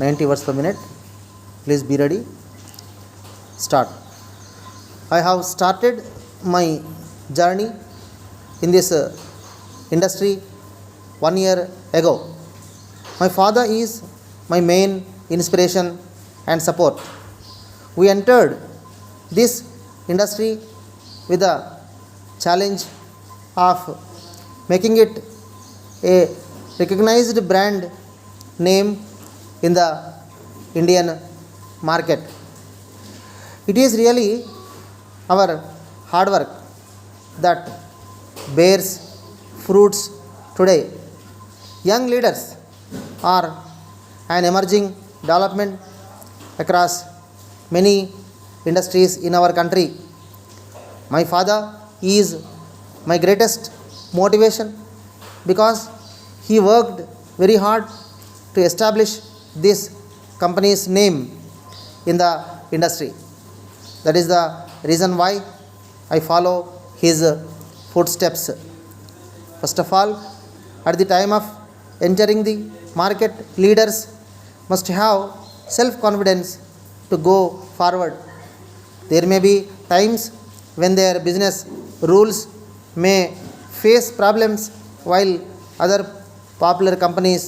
90 words per minute. Please be ready. Start. I have started my journey in this industry 1 year ago. My father is my main inspiration and support. We entered this industry with the challenge of making it a recognized brand name in the Indian market. It is really our hard work that bears fruits today. Young leaders are an emerging development across many industries in our country. My father is my greatest motivation because he worked very hard to establish this company's name in the industry. That is the reason why I follow his footsteps. First of all, at the time of entering the market, leaders must have self confidence to go forward. There may be times when their business rules may face problems while other popular companies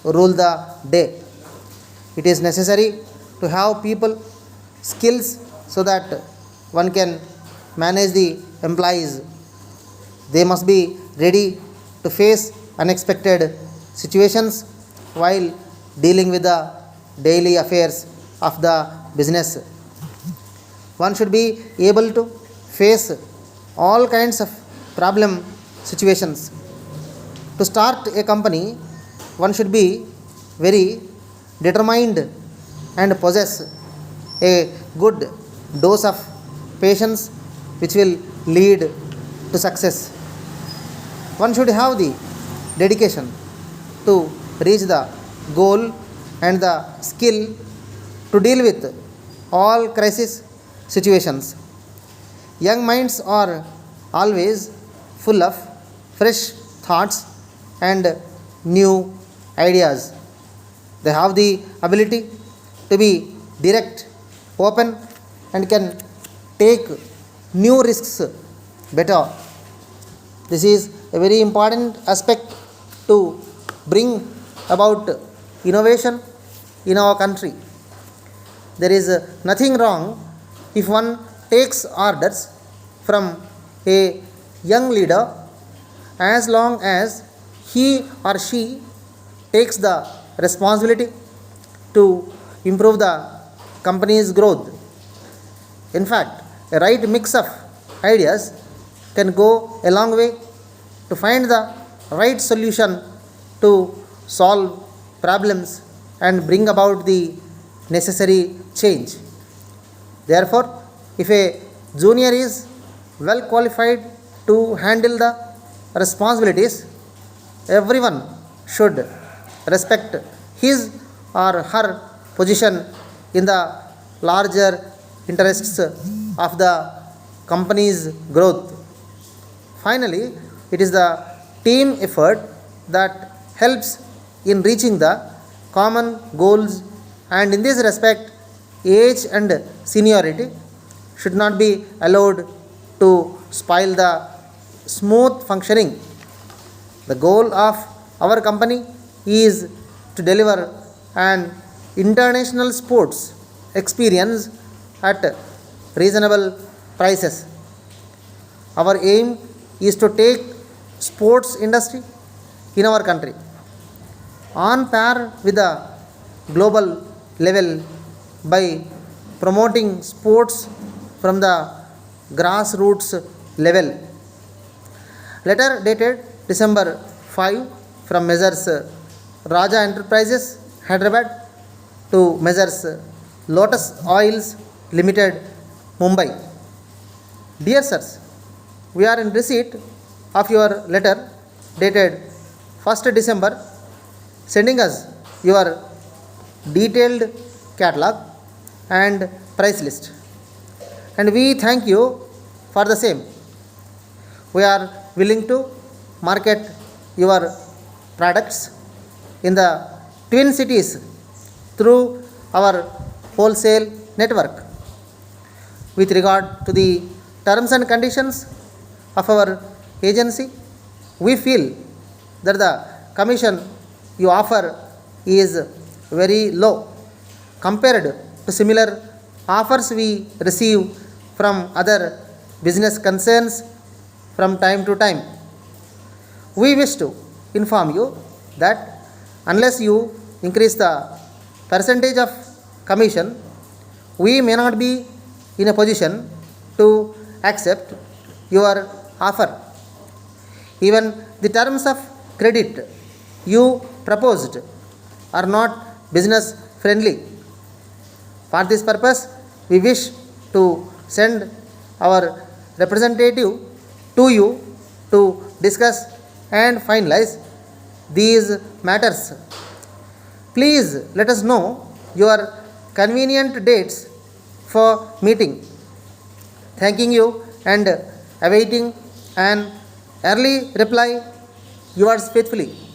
rule the day. It is necessary to have people skills so that one can manage the employees. They must be ready to face unexpected situations while dealing with the daily affairs of the business. One should be able to face all kinds of problem situations. To start a company, one should be very determined and possess a good dose of patience which will lead to success. One should have the dedication to reach the goal and the skill to deal with all crisis situations. Young minds are always full of fresh thoughts and new ideas. They have the ability to be direct, open, and can take new risks better. This is a very important aspect to bring about innovation in our country. There is nothing wrong if one takes orders from a young leader as long as he or she takes the responsibility to improve the company's growth. In fact, a right mix of ideas can go a long way to find the right solution to solve problems and bring about the necessary change. Therefore, if a junior is well qualified to handle the responsibilities, everyone should respect his or her position in the larger interests of the company's growth. Finally, it is the team effort that helps in reaching the common goals, and in this respect, age and seniority should not be allowed to spoil the smooth functioning. The goal of our company is to deliver an international sports experience at reasonable prices. Our aim is to take sports industry in our country on par with the global level by promoting sports from the grassroots level. Letter dated December 5 from Messrs. Raja Enterprises, Hyderabad to Messrs. Lotus Oils Limited, Mumbai. Dear sirs, we are in receipt of your letter dated 1st December sending us your detailed catalog and price list, and we thank you for the same. We are willing to market your products in the twin cities through our wholesale network. With regard to the terms and conditions of our agency, we feel that the commission you offer is very low compared to similar offers we receive from other business concerns from time to time. We wish to inform you that unless you increase the percentage of commission, we may not be in a position to accept your offer. Even the terms of credit you proposed are not business friendly. For this purpose, we wish to send our representative to you to discuss and finalize these matters. Please let us know your convenient dates for meeting. Thanking you and awaiting an early reply. Yours faithfully.